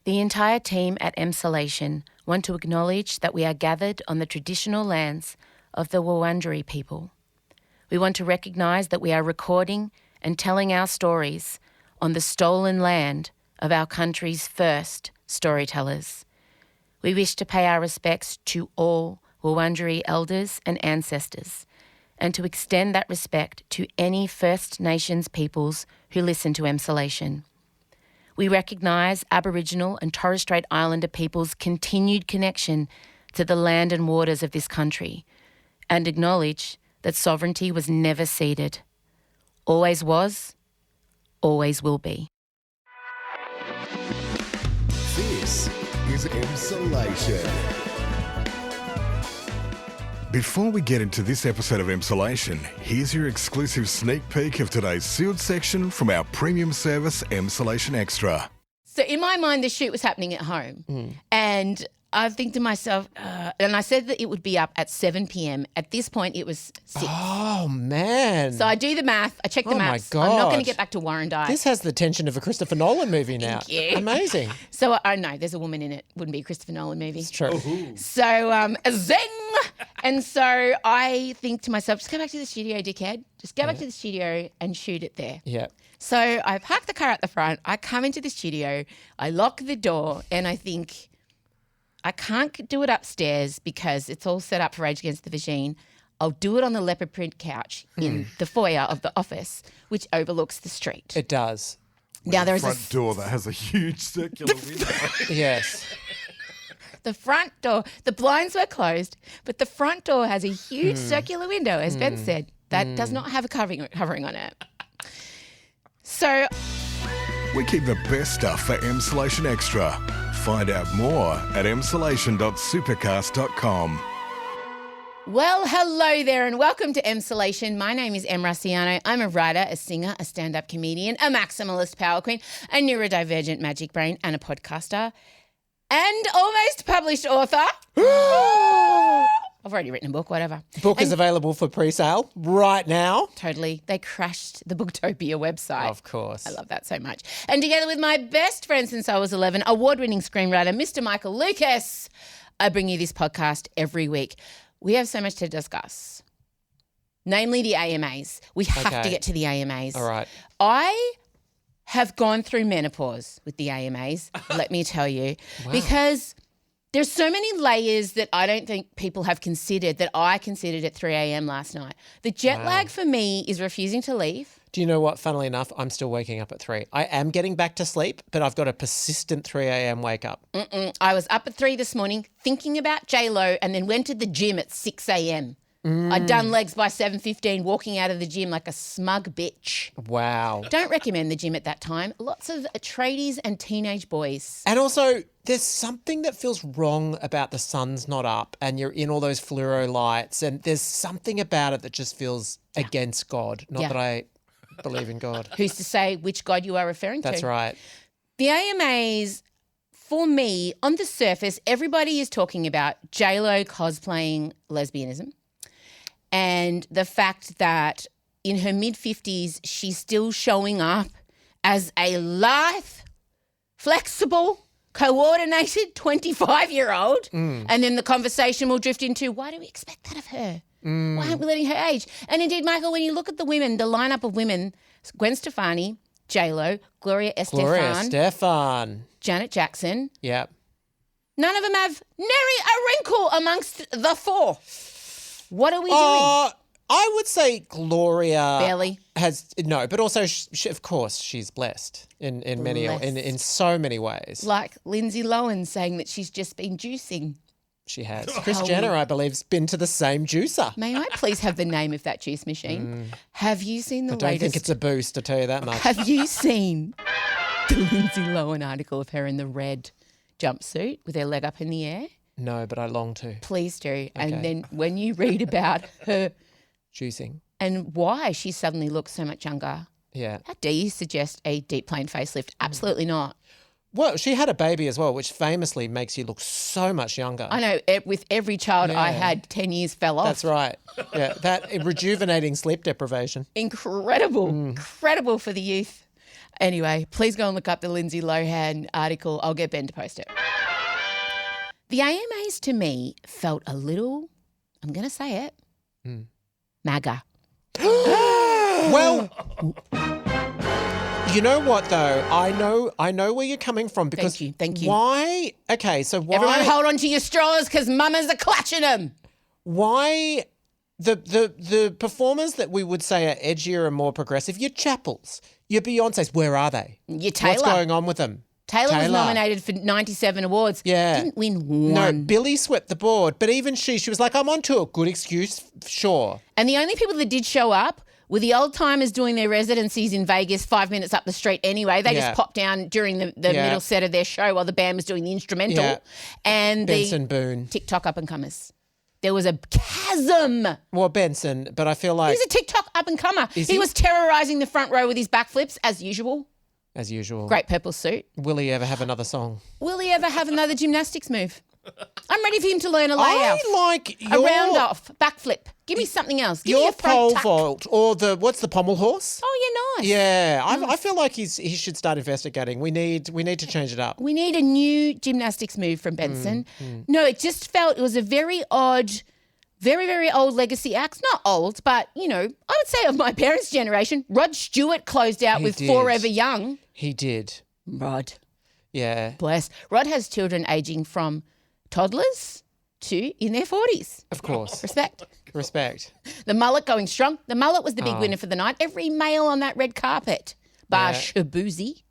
The entire team at Emsolation want to acknowledge that we are gathered on the traditional lands of the Wurundjeri people. We want to recognise that we are recording and telling our stories on the stolen land of our country's first storytellers. We wish to pay our respects to all Wurundjeri elders and ancestors, and to extend that respect to any First Nations peoples who listen to Emsolation. We recognise Aboriginal and Torres Strait Islander peoples' continued connection to the land and waters of this country, and acknowledge that sovereignty was never ceded. Always was, always will be. This is Emsolation. Before we get into this episode of Emsolation, here's your exclusive sneak peek of today's sealed section from our premium service, Emsolation Extra. So in my mind, the shoot was happening at home. And I think to myself, and I said that it would be up at 7 p.m. At this point, it was 6. Oh, man. So I do the math. I check the maths. my God. I'm not going to get back to Warrandyte. This has the tension of a Christopher Nolan movie now. Thank you. Amazing. So I know there's a woman in it. Wouldn't be a Christopher Nolan movie. It's true. So zing! And so I think to myself, just go back to the studio, dickhead. Just go back to the studio and shoot it there. Yeah. So I park the car at the front. I come into the studio. I lock the door and I think, I can't do it upstairs because it's all set up for Rage Against the Machine. I'll do it on the leopard print couch in the foyer of the office, which overlooks the street. It does. Now there is Front door that has a huge circular window. Yes. the front door. The blinds were closed, but the front door has a huge circular window, as Ben said, that does not have a covering on it. So We keep the best stuff for Emsolation Extra. Find out more at emsolation.supercast.com. well, hello there and welcome to Emsolation. My name is Em Rusciano. I'm a writer, a singer, a stand-up comedian, a maximalist power queen, a neurodivergent magic brain and a podcaster and almost published author. I've already written a book, whatever. The book is available for pre-sale right now. Totally. They crashed the Booktopia website. Of course. I love that so much. And together with my best friend since I was 11, award-winning screenwriter, Mr. Michael Lucas, I bring you this podcast every week. We have so much to discuss, namely the AMAs. We have to get to the AMAs. All right. I have gone through menopause with the AMAs, let me tell you, because there's so many layers that I don't think people have considered that I considered at 3 a.m. last night. The jet lag for me is refusing to leave. Do you know what? Funnily enough, I'm still waking up at 3. I am getting back to sleep, but I've got a persistent 3 a.m. wake up. I was up at 3 this morning thinking about J-Lo and then went to the gym at 6 a.m. I'd done legs by 7:15, walking out of the gym like a smug bitch. Wow. Don't recommend the gym at that time. Lots of tradies and teenage boys. And also, there's something that feels wrong about the sun's not up and you're in all those fluoro lights, and there's something about it that just feels against God. Not that I believe in God. Who's to say which God you are referring to? That's right. The AMAs, for me, on the surface, everybody is talking about J-Lo cosplaying lesbianism and the fact that in her mid-50s, she's still showing up as a lithe, flexible, coordinated 25-year-old. And then the conversation will drift into, why do we expect that of her? Why aren't we letting her age? And indeed, Michael, when you look at the women, the lineup of women, Gwen Stefani, J-Lo, Gloria Estefan, Janet Jackson. Yeah. None of them have nary a wrinkle amongst the four. What are we doing? I would say Gloria Barely. has no, but also of course she's blessed in many in so many ways. Like Lindsay Lohan saying that she's just been juicing. She has. Kris Jenner, I believe, has been to the same juicer. May I please have the name of that juice machine? Have you seen the I don't latest? think it's a boost, I tell you that much. Have you seen the Lindsay Lohan article of her in the red jumpsuit with her leg up in the air? No, but I long to. Please do. And then when you read about her Juicing. and why she suddenly looks so much younger, Yeah. how dare you suggest a deep plane facelift? Absolutely not. Well, she had a baby as well, which famously makes you look so much younger. I know with every child I had, 10 years fell off. That's right. Yeah, that rejuvenating sleep deprivation. Incredible. Incredible for the youth. Anyway, please go and look up the Lindsay Lohan article. I'll get Ben to post it. The AMAs to me felt a little, I'm going to say it, MAGA. Well, you know what though? I know where you're coming from because Thank you. Why? Okay, so why? Everyone hold on to your straws because mamas are clutching them. Why the performers that we would say are edgier and more progressive? Your Chappells, your Beyoncés, where are they? Your Taylor. What's going on with them? Taylor was nominated for 97 awards. Yeah. Didn't win one. No, Billie swept the board, but even she was like, I'm on tour. Good excuse, sure. And the only people that did show up were the old timers doing their residencies in Vegas 5 minutes up the street anyway. They just popped down during the middle set of their show while the band was doing the instrumental. Yeah. And Benson the Boone. TikTok up and comers. There was a chasm. Well, Benson, but I feel like... He's a TikTok up and comer. He was terrorising the front row with his backflips as usual. As usual. Great purple suit. Will he ever have another song? Will he ever have another gymnastics move? I'm ready for him to learn a layout. I like a round off, backflip. Give me something else. Give me your a front pole tuck. vault or what's the pommel horse? Oh, yeah, nice. Yeah, I feel like he should start investigating. We need to change it up. We need a new gymnastics move from Benson. No, it just felt it was a very odd, very, very old legacy act. Not old, but, I would say of my parents' generation. Rod Stewart closed out with did. Forever Young. He did. Rod. Yeah. Bless. Rod has children aging from toddlers to in their 40s. Of course. Respect. The mullet going strong. The mullet was the big winner for the night. Every male on that red carpet, bar Shabuzi.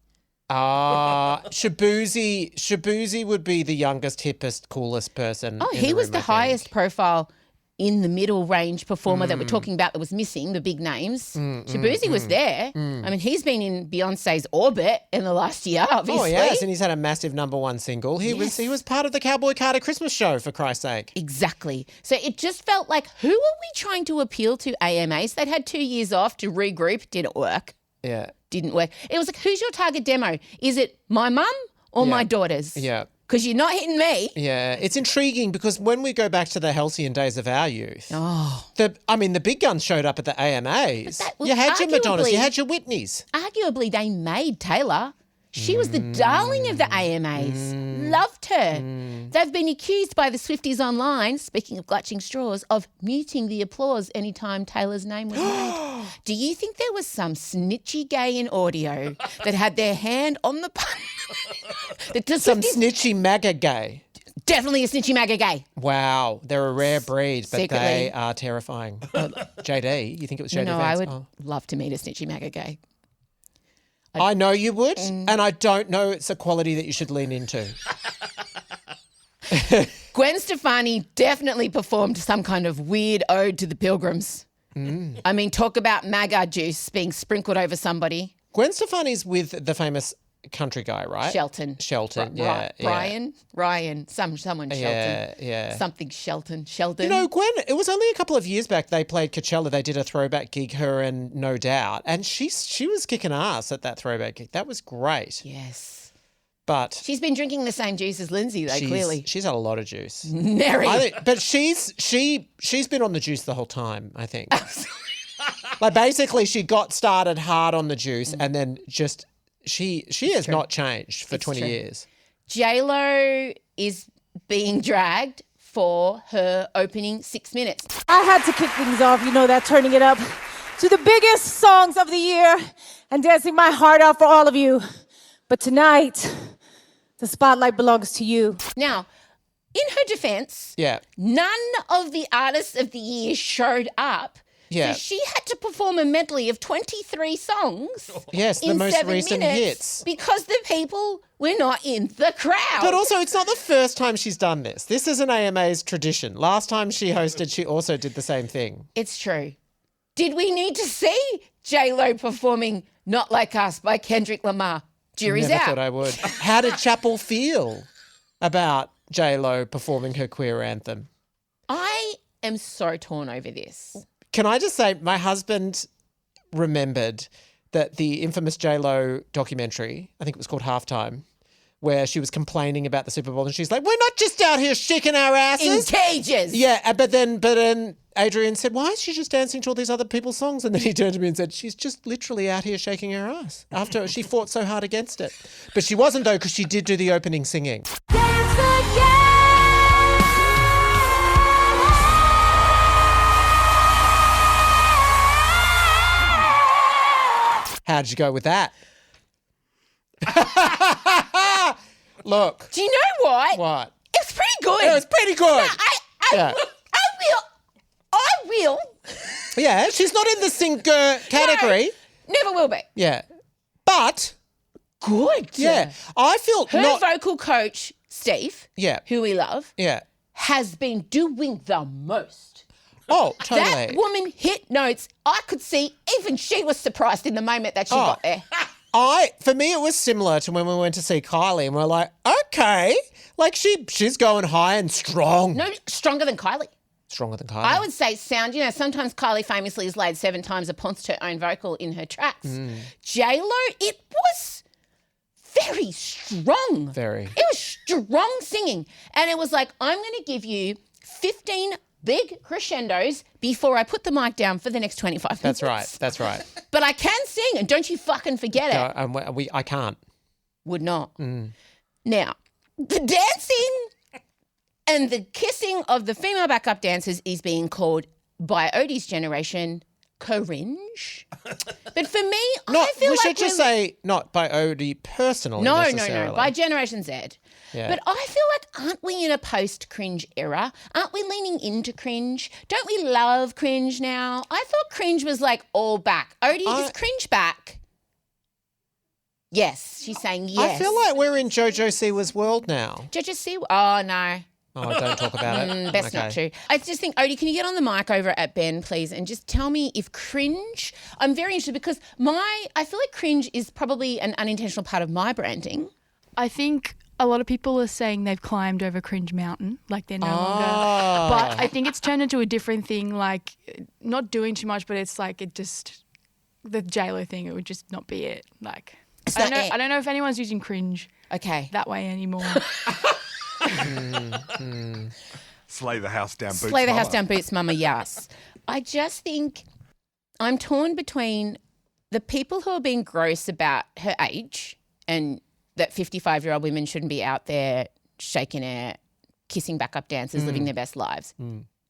Shabuzi would be the youngest, hippest, coolest person. Oh, he was the highest profile in the middle range performer that we're talking about that was missing, the big names. Shabuzi was there. I mean, he's been in Beyonce's orbit in the last year, obviously. Oh, yes, and he's had a massive #1 single. He was part of the Cowboy Carter Christmas show, for Christ's sake. Exactly. So it just felt like, who are we trying to appeal to, AMAs? They'd had 2 years off to regroup. Didn't work. Yeah. Didn't work. It was like, who's your target demo? Is it my mum or my daughters? Yeah. Because you're not hitting me. Yeah, it's intriguing because when we go back to the halcyon days of our youth, the big guns showed up at the AMAs. You had your Madonnas, you had your Whitneys. Arguably, they made Taylor. She was the darling of the AMAs. Loved her. They've been accused by the Swifties online, speaking of clutching straws, of muting the applause anytime Taylor's name was made. Do you think there was some snitchy gay in audio that had their hand on the button? Some snitchy MAGA gay. Definitely a snitchy MAGA gay. Wow, they're a rare breed, but Secretly. they are terrifying. JD, you think it was JD? No, Vance? I would love to meet a snitchy MAGA gay. I know you would, and I don't know it's a quality that you should lean into. Gwen Stefani definitely performed some kind of weird ode to the Pilgrims. I mean, talk about MAGA juice being sprinkled over somebody. Gwen Stefani's with the famous country guy, right? Shelton, yeah. Ryan, someone Shelton. Yeah. Something Sheldon. You know, Gwen, it was only a couple of years back they played Coachella. They did a throwback gig, her and No Doubt, and she was kicking ass at that throwback gig. That was great. Yes. But she's been drinking the same juice as Lindsay, though, clearly. She's had a lot of juice. Mary. But she's been on the juice the whole time, I think. Like basically she got started hard on the juice and then just she has not changed for 20 years. J-Lo is being dragged for her opening 6 minutes. I had to kick things off, that, turning it up to the biggest songs of the year and dancing my heart out for all of you. But tonight, the spotlight belongs to you. Now, in her defense, none of the artists of the year showed up. Yeah. So she had to perform a medley of 23 songs. Yes, the in most 7 recent minutes hits. Because the people were not in the crowd. But also, it's not the first time she's done this. This is an AMA's tradition. Last time she hosted, she also did the same thing. It's true. Did we need to see J-Lo performing Not Like Us by Kendrick Lamar? Jury's Never out. thought I would. How did Chappell feel about J-Lo performing her queer anthem? I am so torn over this. Can I just say, my husband remembered that the infamous J-Lo documentary, I think it was called Halftime, where she was complaining about the Super Bowl and she's like, we're not just out here shaking our asses. In cages. Yeah, but then Adrian said, why is she just dancing to all these other people's songs? And then he turned to me and said, she's just literally out here shaking her ass after she fought so hard against it. But she wasn't, though, because she did do the opening singing. How'd you go with that? Look. Do you know what? What? It's pretty good. It was pretty good. I will. Yeah, she's not in the singer category. No, never will be. Yeah. But, Good. yeah, I feel Her vocal coach, Steve, Yeah. who we love, Yeah. has been doing the most. Oh, totally. That woman hit notes. I could see even she was surprised in the moment that she got there. For me, it was similar to when we went to see Kylie and we're like, okay, like she's going high and strong. No, stronger than Kylie. Stronger than Kylie. I would say sound, sometimes Kylie famously is laid 7 times upon her own vocal in her tracks. J-Lo, it was very strong. Very. It was strong singing. And it was like, I'm going to give you 15 big crescendos before I put the mic down for the next 25 minutes. That's right. But I can sing, and don't you fucking forget it. No, I can't. Would not. Now, the dancing and the kissing of the female backup dancers is being called, by Odie's generation, cringe. But for me, I feel we like should just say not by Odie personally. No, necessarily. by Generation Z. Yeah. But I feel like, aren't we in a post-cringe era? Aren't we leaning into cringe? Don't we love cringe now? I thought cringe was like all back. Odie, is cringe back? Yes, she's saying yes. I feel like we're in JoJo Siwa's world now. JoJo Siwa? Oh, no. Oh, don't talk about it. Best not to. I just think, Odie, can you get on the mic over at Ben, please, and just tell me if cringe, I'm very interested because I feel like cringe is probably an unintentional part of my branding. I think a lot of people are saying they've climbed over cringe mountain, like they're no longer. But I think it's turned into a different thing, like not doing too much, but it's like the J-Lo thing, it would just not be it. Like, I don't know if anyone's using cringe that way anymore. Slay the house down, boots. Slay the house down, boots, mama, yes. I just think I'm torn between the people who are being gross about her age and that 55-year-old women shouldn't be out there shaking air, kissing backup dancers, living their best lives.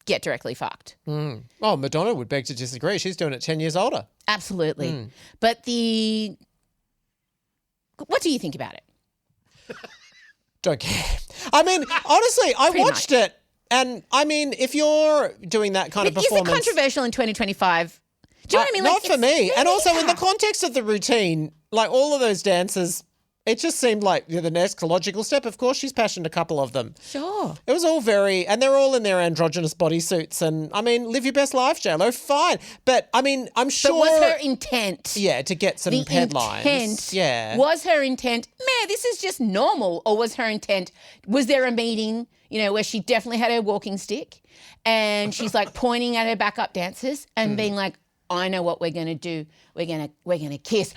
Get directly fucked. Oh, Madonna would beg to disagree. She's doing it 10 years older. Absolutely. But what do you think about it? Don't care. I mean, honestly, I watched it, and I mean, if you're doing that kind of performance, is it controversial in 2025? Do you know what I mean? Not for me. And also in the context of the routine, like all of those dances, it just seemed like the next logical step. Of course, she's passioned a couple of them. Sure. It was all and they're all in their androgynous bodysuits. And I mean, live your best life, J-Lo, fine. But I mean, I'm sure. But was her intent? Yeah, to get some headlines. Intent, yeah. Was her intent, man, this is just normal? Or was her intent, was there a meeting, where she definitely had her walking stick and she's like pointing at her backup dancers and being like, I know what we're going to do. We're going to kiss.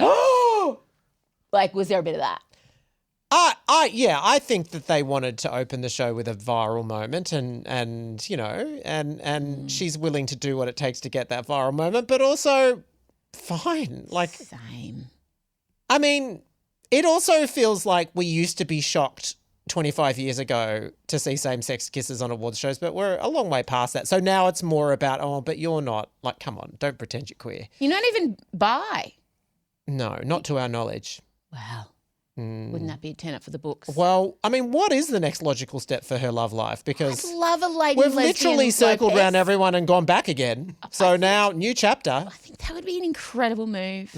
Like, was there a bit of that? I think that they wanted to open the show with a viral moment and she's willing to do what it takes to get that viral moment, but also fine. Like, same. I mean, it also feels like we used to be shocked 25 years ago to see same-sex kisses on awards shows, but we're a long way past that. So now it's more about, but you're not. Like, come on, don't pretend you're queer. You're not even bi. No, not to our knowledge. Wow. Wouldn't that be a turn up for the books? Well, I mean, what is the next logical step for her love life? Because I'd love a lady we've literally circled around everyone and gone back again. So now, new chapter. I think that would be an incredible move.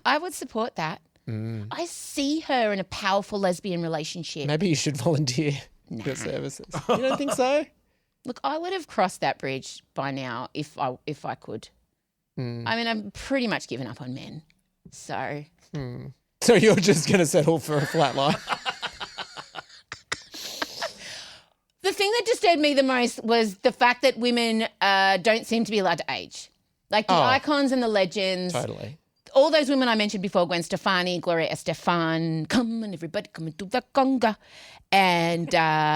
I would support that. I see her in a powerful lesbian relationship. Maybe you should volunteer your services. You don't think so? Look, I would have crossed that bridge by now if I could. I mean, I'm pretty much given up on men. So... So you're just going to settle for a flat line? The thing that disturbed me the most was the fact that women don't seem to be allowed to age. Like the icons and the legends. Totally. All those women I mentioned before, Gwen Stefani, Gloria Estefan, come on everybody, come and do the conga. And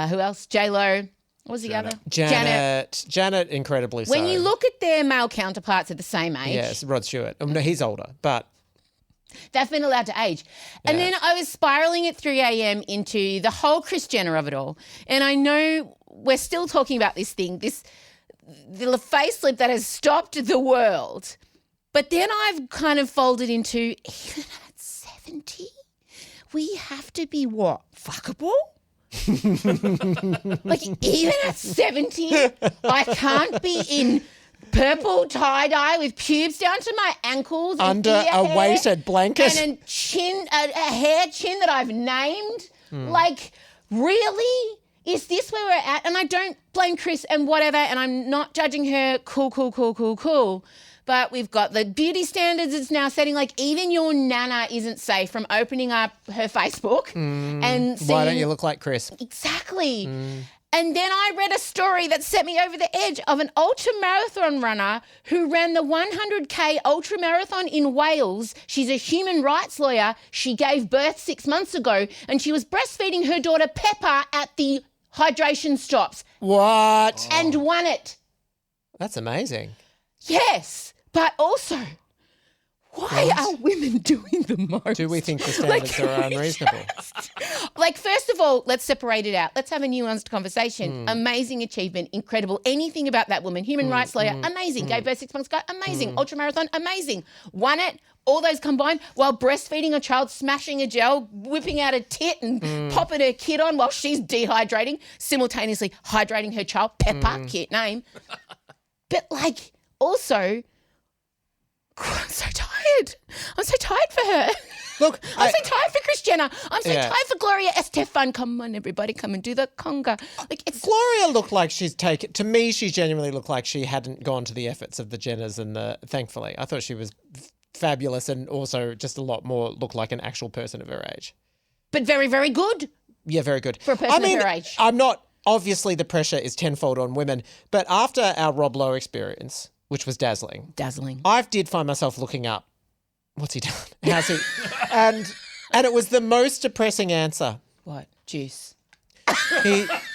who else? J-Lo. What was the other? Janet, incredibly so. When you look at their male counterparts at the same age. Yes, Rod Stewart. No, he's older, but... They've been allowed to age. And then I was spiralling at 3 a.m. into the whole Kris Jenner of it all. And I know we're still talking about this thing, the facelift that has stopped the world. But then I've kind of folded into, even at 70, we have to be what? Fuckable? Like, even at 70, I can't be in purple tie-dye with pubes down to my ankles. Under a weighted blanket. And a hair chin that I've named. Like, really? Is this where we're at? And I don't blame Kris and whatever, and I'm not judging her. Cool. But we've got the beauty standards it's now setting. Like, even your nana isn't safe from opening up her Facebook and seeing... Why don't you look like Kris? Exactly. And then I read a story that set me over the edge of an ultramarathon runner who ran the 100K ultramarathon in Wales. She's a human rights lawyer. She gave birth 6 months ago and she was breastfeeding her daughter Pepper at the hydration stops. What? And won it. That's amazing. Yes, but also... Why are women doing the most? Do we think the standards are unreasonable? Like, first of all, let's separate it out. Let's have a nuanced conversation. Amazing achievement, incredible. Anything about that woman, human rights lawyer, amazing. Gave birth 6 months ago, amazing. Ultramarathon, amazing. Won it, all those combined, while breastfeeding a child, smashing a gel, whipping out a tit and popping her kid on while she's dehydrating, simultaneously hydrating her child. Pepper, cute name. But, like, also... I'm so tired. I'm so tired for her. Look, I'm so tired for Kris Jenner. I'm so tired for Gloria Estefan. Come on, everybody, come and do the conga. Like, it's Gloria looked like she's taken... To me, she genuinely looked like she hadn't gone to the efforts of the Jenners and the... Thankfully. I thought she was fabulous and also just a lot more looked like an actual person of her age. but very, very good Yeah, very good. for a person of her age. I'm not... Obviously, the pressure is tenfold on women, but after our Rob Lowe experience... which was dazzling. I did find myself looking up, what's he done? How's he? and it was the most depressing answer. What? Juice.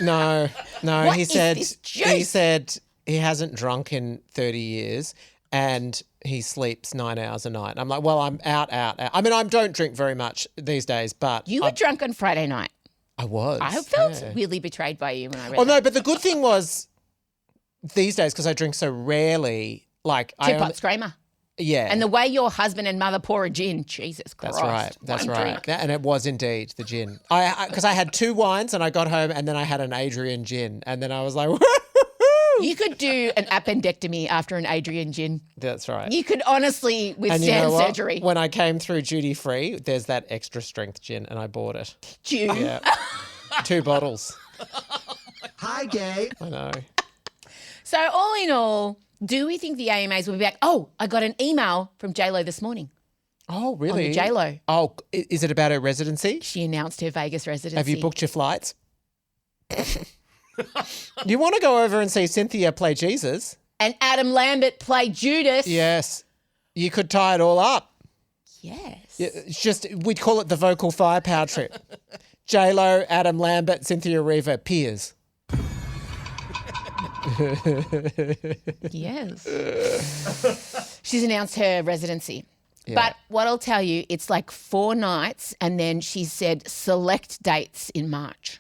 No. What he is said this juice? he hasn't drunk in 30 years and he sleeps 9 hours a night. I'm like, well, I'm out. I mean, I don't drink very much these days, but You were drunk on Friday night. I was. I felt really betrayed by you when I read Oh that. no, but the good thing was these days, because I drink so rarely, like Two-pot screamer. Yeah. And the way your husband and mother pour a gin, Jesus Christ. That's one right. drink. And it was indeed the gin. Because I had 2 wines and I got home and then I had an Adrian gin. And then I was like, woo-hoo-hoo. You could do an appendectomy after an Adrian gin. That's right. You could honestly And withstand you know what? surgery. When I came through duty free, there's that extra strength gin and I bought it. June. Yeah. 2 bottles. Hi, gay. I know. So all in all, do we think the AMAs will be back? Oh, I got an email from JLo this morning. Oh, really? On the JLo. Oh, is it about her residency? She announced her Vegas residency. Have you booked your flights? You want to go over and see Cynthia play Jesus? And Adam Lambert play Judas. Yes. You could tie it all up. Yes. Yeah, it's just, we'd call it the vocal firepower trip. J-Lo, Adam Lambert, Cynthia Erivo, peers. Yes. She's announced her residency. Yeah. But what I'll tell you, it's like 4 nights and then she said select dates in March.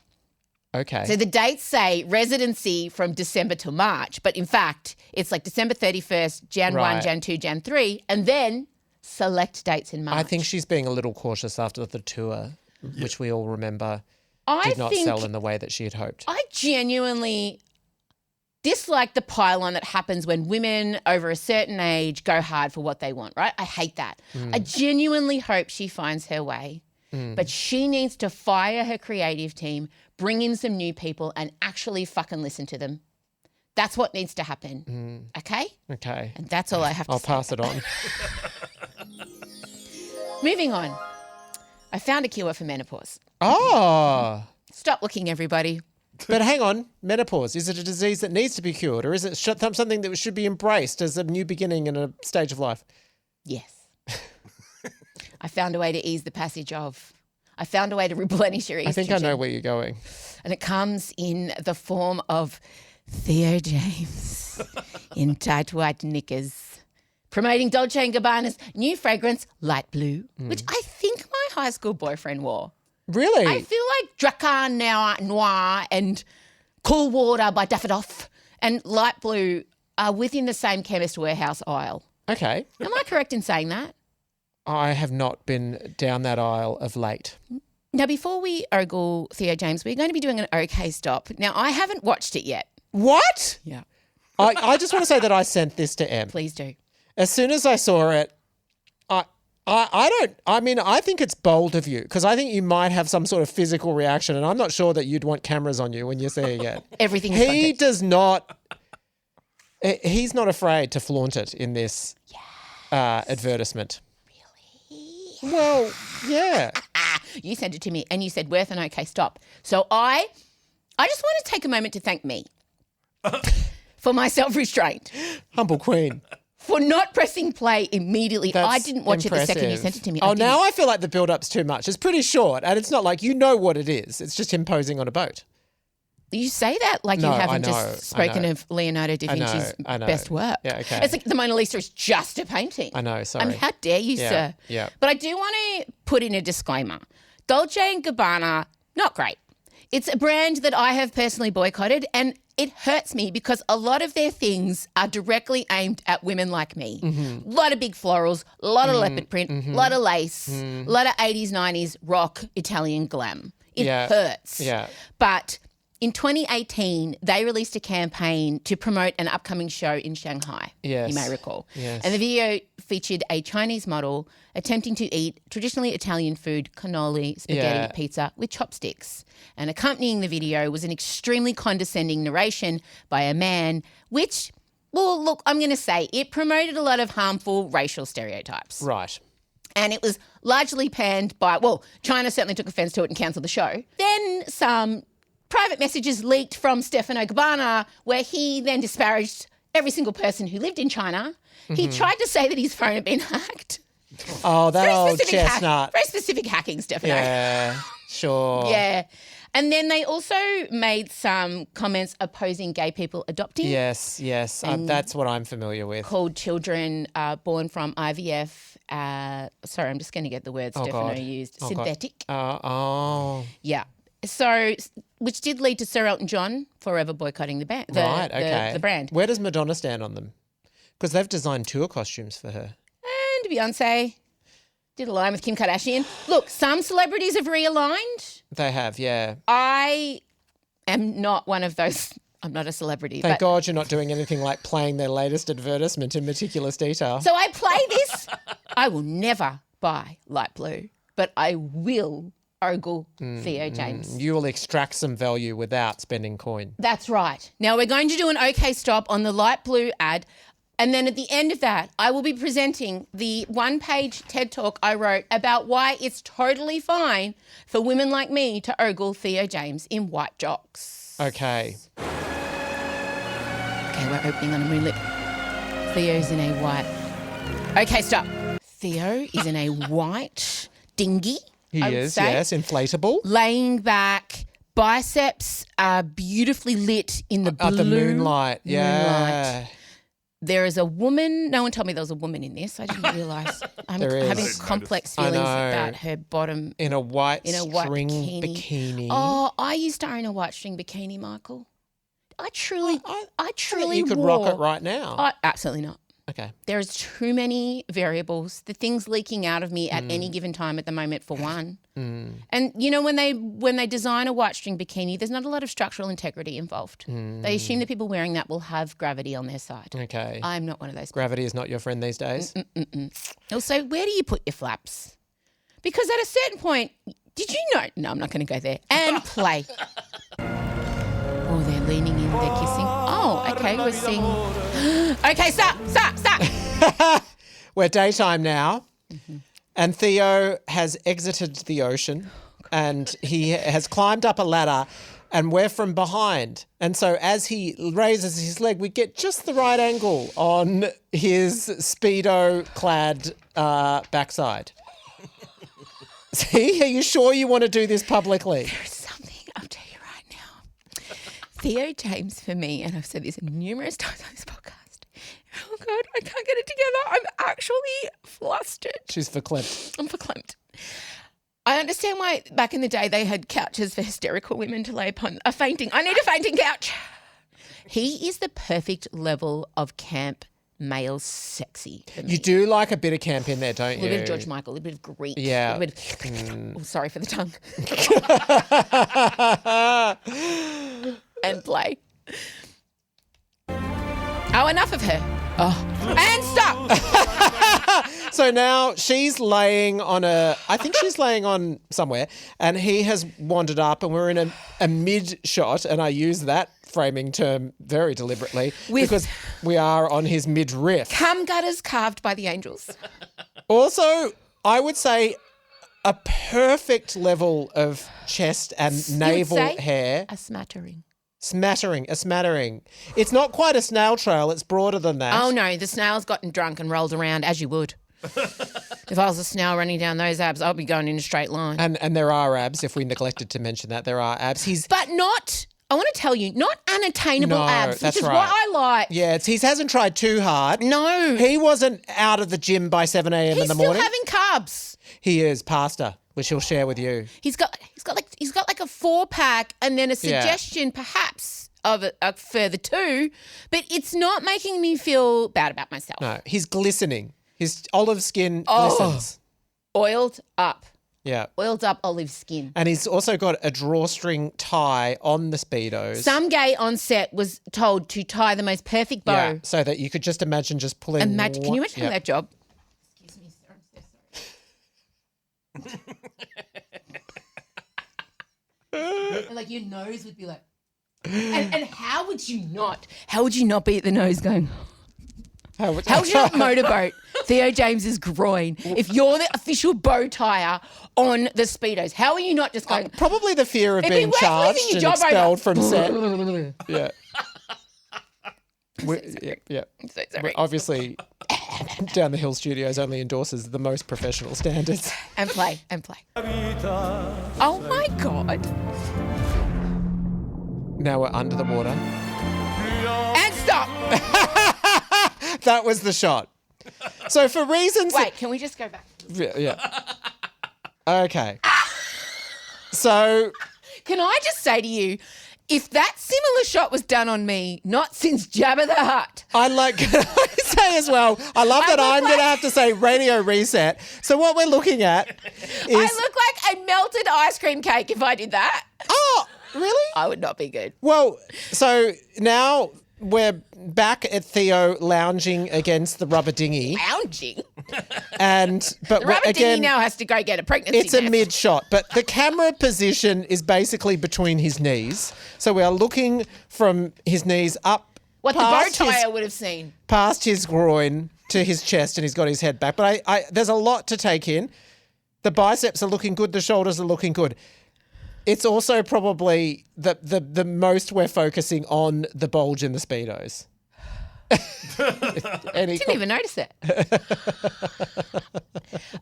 Okay. So the dates say residency from December to March, but in fact, it's like December 31st, Jan 1, Right. Jan 2, Jan 3, and then select dates in March. I think she's being a little cautious after the tour, which we all remember I did not think sell in the way that she had hoped. I genuinely dislike the pylon that happens when women over a certain age go hard for what they want, right? I hate that. I genuinely hope she finds her way. But she needs to fire her creative team, bring in some new people and actually fucking listen to them. That's what needs to happen. Okay? Okay. And that's all I have to I'll say. pass it on. Moving on. I found a cure for menopause. Oh. Stop looking, everybody. But hang on, menopause, is it a disease that needs to be cured or is it something that should be embraced as a new beginning in a stage of life? Yes. I found a way to ease the passage of. I found a way to replenish your estrogen. I think I know where you're going. And it comes in the form of Theo James in tight white knickers, promoting Dolce and Gabbana's new fragrance, Light Blue, which I think my high school boyfriend wore. Really? I feel like Dracar Noir and Cool Water by Davidoff and Light Blue are within the same Chemist Warehouse aisle. Okay. Am I correct in saying that? I have not been down that aisle of late. Now, before we ogle Theo James, we're going to be doing an OK Stop. Now, I haven't watched it yet. What? Yeah. I just want to say that I sent this to Em. Please do. As soon as I saw it, I think it's bold of you because I think you might have some sort of physical reaction and I'm not sure that you'd want cameras on you when you're seeing it. Everything is He context. does not, he's not afraid to flaunt it in this advertisement. Really? Well, yeah. You sent it to me and you said, worth an OK Stop. So I just want to take a moment to thank me for my self-restraint. Humble queen. For not pressing play immediately. That's I didn't watch it the second you impressive. sent it to me. Oh, now I feel like the build-up's too much. It's pretty short and it's not like you know what it is. It's just him posing on a boat. You say that like No, you I haven't know, just I spoken know. of Leonardo da I know, Vinci's I know. best work. Yeah, okay. It's like the Mona Lisa is just a painting. I know, sorry. I mean, how dare you, Yeah, sir? yeah. But I do want to put in a disclaimer. Dolce and Gabbana, not great. It's a brand that I have personally boycotted and it hurts me because a lot of their things are directly aimed at women like me. A lot of big florals, a lot of leopard print, a lot of lace, a lot of 80s, 90s rock Italian glam. It hurts. Yeah. But in 2018, they released a campaign to promote an upcoming show in Shanghai, Yes. you may recall. Yes. And the video featured a Chinese model attempting to eat traditionally Italian food, cannoli, spaghetti, Yeah. pizza with chopsticks. And accompanying the video was an extremely condescending narration by a man, which, well, look, I'm going to say it promoted a lot of harmful racial stereotypes. Right. And it was largely panned by, well, China certainly took offence to it and cancelled the show. Then some private messages leaked from Stefano Gabbana where he then disparaged every single person who lived in China. He tried to say that his phone had been hacked. Oh, that old Specific chestnut. very specific hacking, Stefano. Yeah, sure. Yeah. And then they also made some comments opposing gay people adopting. Yes. That's what I'm familiar with. Called children born from IVF. Sorry, I'm just going to get the word Stefano God. used. Oh, God. Synthetic. Oh. Yeah. So, which did lead to Sir Elton John forever boycotting the band. Right, okay. The brand. Where does Madonna stand on them? Because they've designed tour costumes for her. And Beyonce did a line with Kim Kardashian. Look, some celebrities have realigned. They have, yeah. I am not one of those. I'm not a celebrity. Thank but God you're not doing anything like playing their latest advertisement in meticulous detail. So I play this. I will never buy Light Blue, but I will ogle Theo James. You will extract some value without spending coin. That's right. Now we're going to do an OK Stop on the Light Blue ad. And then at the end of that, I will be presenting the one-page TED Talk I wrote about why it's totally fine for women like me to ogle Theo James in white jocks. Okay. Okay, we're opening on a moonlit. Theo's in a white. Okay, stop. Theo is in a white dinghy. He I would is, say, yes, inflatable. laying back. Biceps are beautifully lit in the blue At the moonlight, yeah. moonlight. There is a woman. No one told me there was a woman in this. I didn't realise. I'm There is. having I didn't complex notice. I feelings know. about her bottom. In a white white string bikini. Oh, I used to own a white string bikini, Michael. I truly You could wore, rock it right now. Absolutely not. Okay. There's too many variables. The thing's leaking out of me at any given time at the moment, for one. And you know, when they design a white string bikini, there's not a lot of structural integrity involved. They assume that people wearing that will have gravity on their side. Okay. I'm not one of those. Gravity is not your friend these days. Also, where do you put your flaps? Because at a certain point, did you know? No, I'm not going to go there. And play. Oh, they're leaning in, they're kissing. Oh, okay, we're seeing. Okay, stop. We're daytime now, and Theo has exited the ocean, and he has climbed up a ladder, and we're from behind. And so as he raises his leg, we get just the right angle on his Speedo-clad backside. See, are you sure you want to do this publicly? There's something I'll tell you right now. Theo James for me, and I've said this numerous times on this podcast. Oh God, I can't get it together. I'm actually flustered. She's verklempt. I'm verklempt. I understand why back in the day they had couches for hysterical women to lay upon. I need a fainting couch. He is the perfect level of camp male sexy for me. You do like a bit of camp in there, don't you? A little bit of George Michael, a little bit of Greek. Yeah. A little bit of, oh, sorry for the tongue. And play. Oh, enough of her. Oh. And stop. So now she's laying on I think she's laying on somewhere, and he has wandered up, and we're in a mid shot, and I use that framing term very deliberately because we are on his midriff. Cum gutters carved by the angels. Also, I would say a perfect level of chest and navel hair. A smattering. A smattering. It's not quite a snail trail. It's broader than that. Oh, no. The snail's gotten drunk and rolled around, as you would. If I was a snail running down those abs, I'd be going in a straight line. And there are abs, if we neglected to mention that. There are abs. But not, I want to tell you, not unattainable abs, which is right. what I like. Yeah, he hasn't tried too hard. No. He wasn't out of the gym by 7 a.m. in the morning. He's still having carbs. He is, pasta, which he'll share with you. He's got like a 4-pack and then a suggestion perhaps of a further 2, but it's not making me feel bad about myself. No, he's glistening. His olive skin glistens. Oiled up. Yeah. Oiled up olive skin. And he's also got a drawstring tie on the Speedos. Some gay on set was told to tie the most perfect bow. Yeah, so that you could just imagine just pulling. Can you imagine that job? Excuse me, sir. I'm so sorry. Like your nose would be like, and how would you not? How would you not be at the nose going? How would you not motorboat Theo James's groin if you're the official bow tieer on the Speedos? How are you not just going? Probably the fear of being charged and expelled from set. Yeah. Yeah. So sorry. Obviously, Down the Hill Studios only endorses the most professional standards. And play. Oh my God. Now we're under the water. And stop. That was the shot. So for reasons... Wait, can we just go back? Yeah. Okay. So... Can I just say to you, if that similar shot was done on me, not since Jabba the Hutt. Can I say as well, I love that I'm going to have to say radio reset. So what we're looking at is... I look like a melted ice cream cake if I did that. Oh, really? I would not be good. Well, so now we're back at Theo lounging against the rubber dinghy. Lounging? But the rubber dinghy now has to go get a pregnancy It's a test. mid shot, but the camera position is basically between his knees. So we are looking from his knees up. What the bow tie would have seen. Past his groin to his chest, and he's got his head back. But there's a lot to take in. The biceps are looking good. The shoulders are looking good. It's also probably the most we're focusing on the bulge in the Speedos. Didn't even notice it.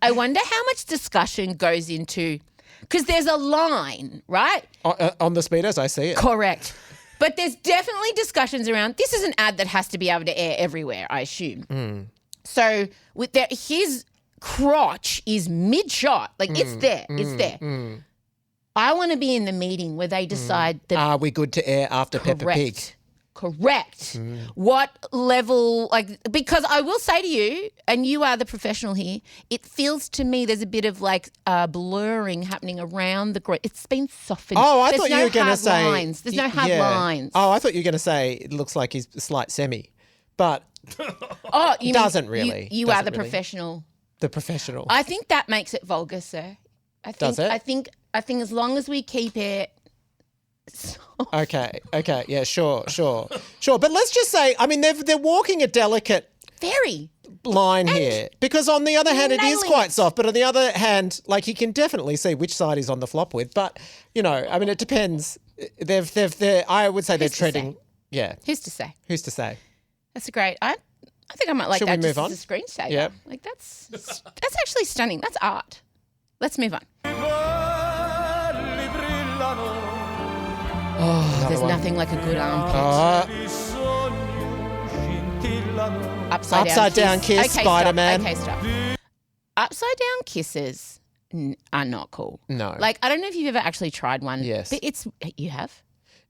I wonder how much discussion goes into, because there's a line, right? On the Speedos, I see it. Correct. But there's definitely discussions around, this is an ad that has to be able to air everywhere, I assume. So with his crotch is mid-shot. Like it's there. It's there. I want to be in the meeting where they decide that. Are we good to air after Peppa Pig? Correct. What level, because I will say to you, and you are the professional here, it feels to me there's a bit of blurring happening around the groin. It's been softened. Oh, I thought you were going to say. Lines. There's no hard lines. Oh, I thought you were going to say it looks like he's a slight semi. But you doesn't really. You are the professional. The professional. I think that makes it vulgar, sir. Does it? I think as long as we keep it. Okay. Yeah, sure. But let's just say, I mean, they're walking a delicate very line here, because on the other hand, it is quite soft. But on the other hand, you can definitely see which side he's on the flop with. But I mean, it depends. I would say they're treading. Yeah. Who's to say? Who's to say? That's a great. I think I might like Should that we move just on? as a screensaver. Yep. That's actually stunning. That's art. Let's move on. Oh, there's nothing like a good armpit. Upside down kiss, okay, Spider-Man. Okay, stop. Upside down kisses are not cool. No. Like, I don't know if you've ever actually tried one. Yes. But you have?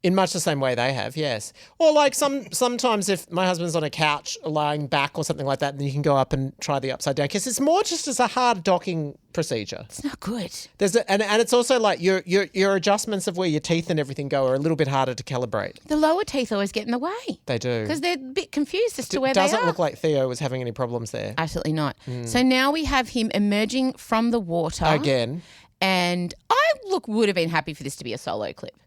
In much the same way they have, yes. Or like sometimes if my husband's on a couch lying back or something like that, then you can go up and try the upside down kiss. It's more just as a hard docking procedure. It's not good. And it's also like your adjustments of where your teeth and everything go are a little bit harder to calibrate. The lower teeth always get in the way. They do. Because they're a bit confused as to where they are. Doesn't look like Theo was having any problems there. Absolutely not. So now we have him emerging from the water. Again. And I would have been happy for this to be a solo clip.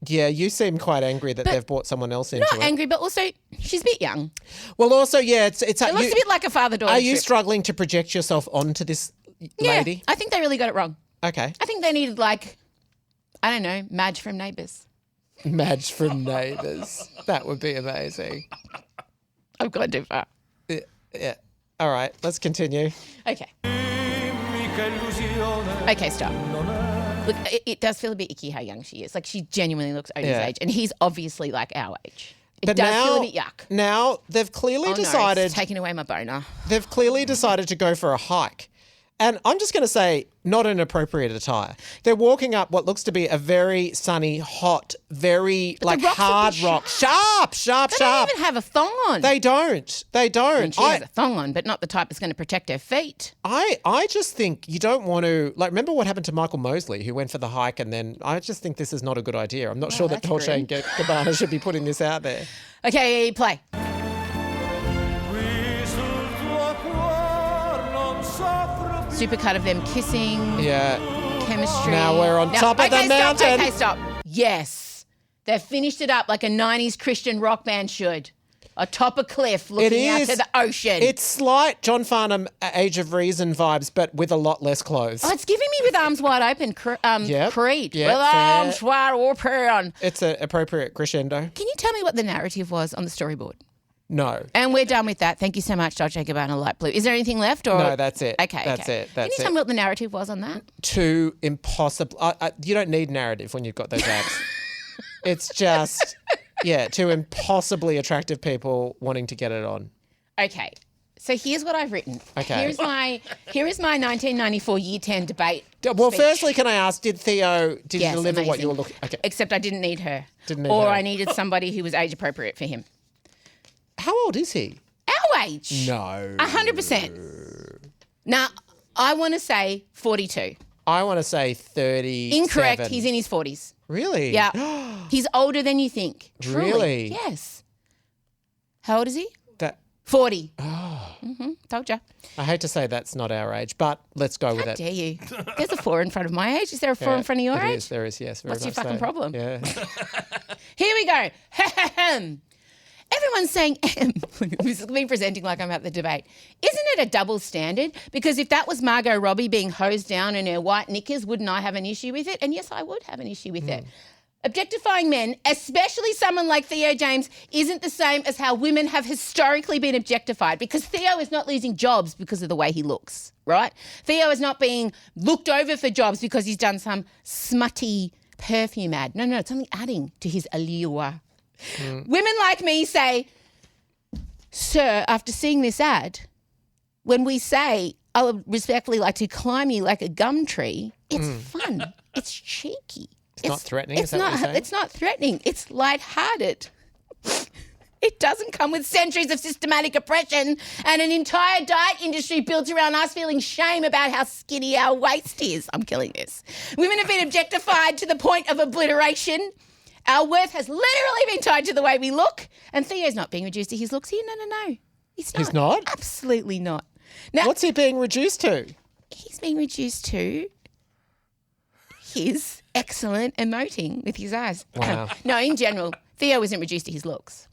Yeah, you seem quite angry that they've brought someone else into it. Not angry, but also she's a bit young. Well, also, yeah, it looks a bit like a father-daughter Are you trip. struggling to project yourself onto this lady? Yeah, I think they really got it wrong. Okay. I think they needed I don't know, Madge from Neighbours. Madge from Neighbours. That would be amazing. I've gone too far. Yeah. All right, let's continue. Okay. Okay, stop. Look, it does feel a bit icky how young she is. Like, she genuinely looks Odie's age, and he's obviously like our age. It does feel a bit yuck. Now they've clearly decided. No, it's taking away my boner. They've clearly decided to go for a hike. And I'm just going to say, not an appropriate attire. They're walking up what looks to be a very sunny, hot, very hard rock. Sharp. They don't even have a thong on. They don't. I mean, she has a thong on, but not the type that's going to protect her feet. I just think you don't want to, remember what happened to Michael Mosley, who went for the hike, and then I just think this is not a good idea. I'm not sure that Dolce and Gabbana should be putting this out there. Okay, play. Supercut of them kissing. Yeah. Chemistry. Now we're on top of the mountain. Okay, stop. Yes. They've finished it up like a 90s Christian rock band should. Atop a cliff looking out to the ocean. It's slight John Farnham Age of Reason vibes, but with a lot less clothes. Oh, it's giving me with arms wide open Creed. Yep, with arms wide open. It's an appropriate crescendo. Can you tell me what the narrative was on the storyboard? No. And we're done with that. Thank you so much, Dolce Gabbana Light Blue. Is there anything left? Or No, that's it. Okay, That's it. Can you tell me what the narrative was on that? Too impossible. You don't need narrative when you've got those abs. It's just, two impossibly attractive people wanting to get it on. Okay. So here's what I've written. Okay. Here is my 1994 Year 10 debate. Well, speech. firstly, can I ask, did you deliver what amazing. you were looking? Okay. Except I didn't need her. Didn't need or her. I needed somebody who was age appropriate for him. How old is he? Our age. No. 100%. Now, I want to say 42. I want to say 30. Incorrect. He's in his 40s. Really? Yeah. He's older than you think. Truly. Really? Yes. How old is he? 40. Oh. Told you. I hate to say that's not our age, but let's go with How it. dare you? There's a 4 in front of my age. Is there a 4 in front of your age? There is, yes. Very What's your much fucking so. problem? Yeah. Here we go. Everyone's saying, this is me presenting like I'm at the debate. Isn't it a double standard? Because if that was Margot Robbie being hosed down in her white knickers, wouldn't I have an issue with it? And yes, I would have an issue with it. Objectifying men, especially someone like Theo James, isn't the same as how women have historically been objectified, because Theo is not losing jobs because of the way he looks, right? Theo is not being looked over for jobs because he's done some smutty perfume ad. No, it's only adding to his allure. Women like me say, sir, after seeing this ad, when we say, I would respectfully like to climb you like a gum tree, it's fun. It's cheeky. It's not threatening, is that what you're saying? It's not threatening. It's lighthearted. It doesn't come with centuries of systematic oppression and an entire diet industry built around us feeling shame about how skinny our waist is. I'm killing this. Women have been objectified to the point of obliteration. Our worth has literally been tied to the way we look. And Theo's not being reduced to his looks here. No. He's not. He's not? Absolutely not. Now, What's he being reduced to? he's being reduced to his excellent emoting with his eyes. Wow. No, in general, Theo isn't reduced to his looks.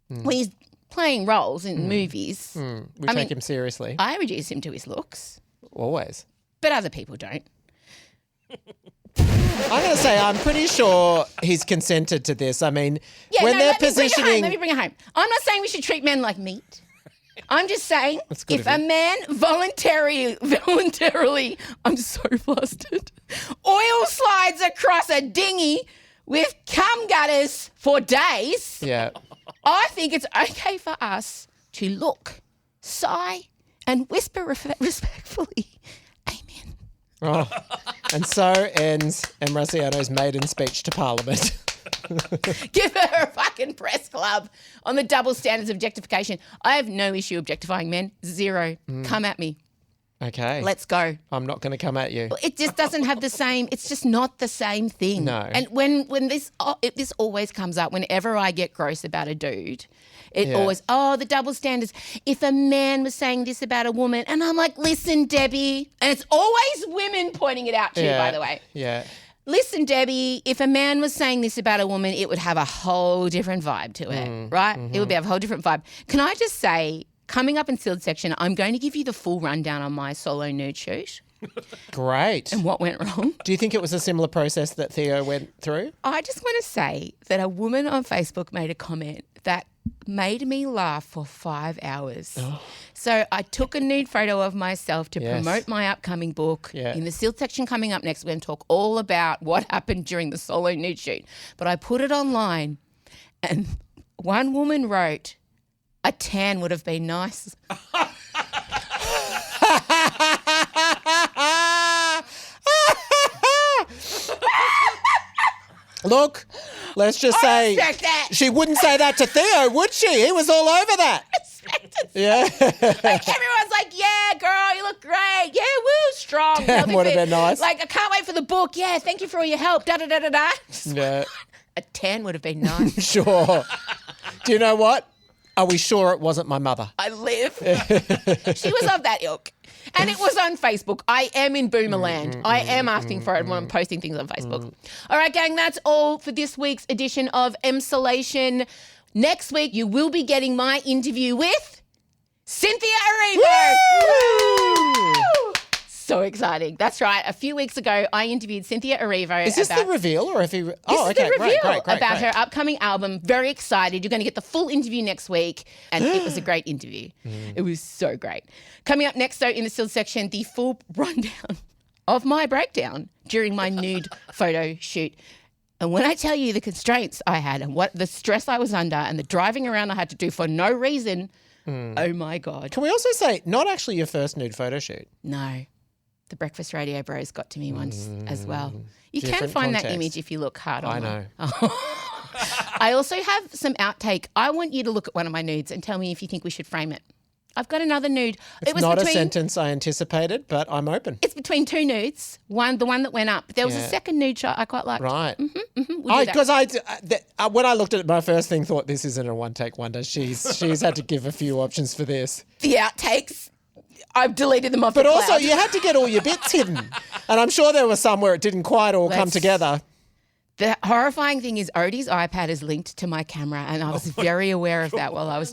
When he's playing roles in movies, We take him seriously. I reduce him to his looks, Always. but other people don't. I'm going to say I'm pretty sure he's consented to this. I mean, when they're let positioning... me bring it home. I'm not saying we should treat men like meat. I'm just saying, good if of a you. man voluntarily, I'm so flustered, oil slides across a dinghy with cum gutters for days, Yeah. I think it's okay for us to look, sigh, and whisper respectfully, amen. Oh. And so ends Emrasiano's maiden speech to Parliament. Give her a fucking press club on the double standards of objectification. I have no issue objectifying men. Zero. Come at me. Okay. Let's go. I'm not going to come at you. It just doesn't have the same. It's just not the same thing. No. And when this always comes up whenever I get gross about a dude. It always, the double standards. If a man was saying this about a woman, and I'm like, listen, Debbie, and it's always women pointing it out to you, by the way. Yeah. Listen, Debbie, if a man was saying this about a woman, it would have a whole different vibe to it, right? It would be a whole different vibe. Can I just say, coming up in Sealed Section, I'm going to give you the full rundown on my solo nude shoot Great. and what went wrong. Do you think it was a similar process that Theo went through? I just want to say that a woman on Facebook made a comment that made me laugh for 5 hours. So I took a nude photo of myself to promote my upcoming book. Yeah. In the Sealed Section coming up next, we're going to talk all about what happened during the solo nude shoot. But I put it online and one woman wrote, a tan would have been nice. Look, let's just say respect that. she wouldn't say that to Theo, would she? He was all over that. Yeah. Like everyone's like, yeah, girl, you look great. Yeah, woo, strong. Tan Healthy would have fit. been nice. Like, I can't wait for the book. Yeah, thank you for all your help. Da-da-da-da-da. Yeah. A tan would have been nice. Sure. Do you know what? Are we sure it wasn't my mother? I live. She was of that ilk. And it was on Facebook. I am in Boomerland. I am asking for it when I'm posting things on Facebook. All right, gang, that's all for this week's edition of Emsolation. Next week, you will be getting my interview with Cynthia Erivo. Woo! So exciting. That's right. A few weeks ago, I interviewed Cynthia Erivo. Is this the reveal or if he... This is okay, the reveal great. about her upcoming album. Very excited. You're going to get the full interview next week. And it was a great interview. It was so great. Coming up next, though, in the Sealed Section, the full rundown of my breakdown during my nude photo shoot. And when I tell you the constraints I had and what the stress I was under and the driving around I had to do for no reason, oh my God. Can we also say, not actually your first nude photo shoot? No. The Breakfast Radio Bros got to me once as well. You can Different find that context. image if you look hard I online. know. I also have some outtake. I want you to look at one of my nudes and tell me if you think we should frame it. I've got another nude. It's not a sentence I anticipated, but I'm open. It's between two nudes. The one that went up. There was a Yeah. second nude shot I quite liked. Right. We'll do that. Because when I looked at it, my first thing thought, this isn't a one-take wonder. She's had to give a few options for this. The outtakes, I've deleted them off But the also, cloud. you had to get all your bits hidden. And I'm sure there was some where it didn't quite all come Let's- together. The horrifying thing is Odie's iPad is linked to my camera and I was very aware of that while I was...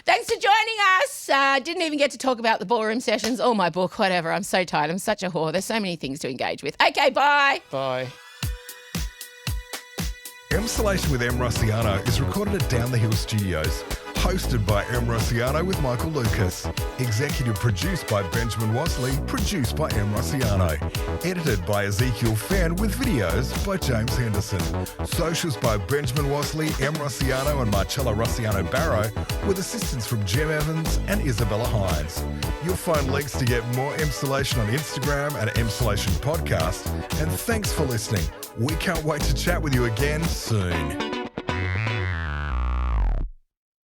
Thanks for joining us. Didn't even get to talk about the ballroom sessions or my book, whatever. I'm so tired. I'm such a whore. There's so many things to engage with. Okay, bye. Bye. Emsolation with Em Rossiano is recorded at Down the Hill Studios. Hosted by Em Rossiano with Michael Lucas. Executive produced by Benjamin Wasley. Produced by Em Rossiano. Edited by Ezekiel Fenn with videos by James Henderson. Socials by Benjamin Wasley, Em Rossiano and Marcella Rossiano Barrow with assistance from Jem Evans and Isabella Hines. You'll find links to get more Emsolation on Instagram at Emsolation Podcast. And thanks for listening. We can't wait to chat with you again soon.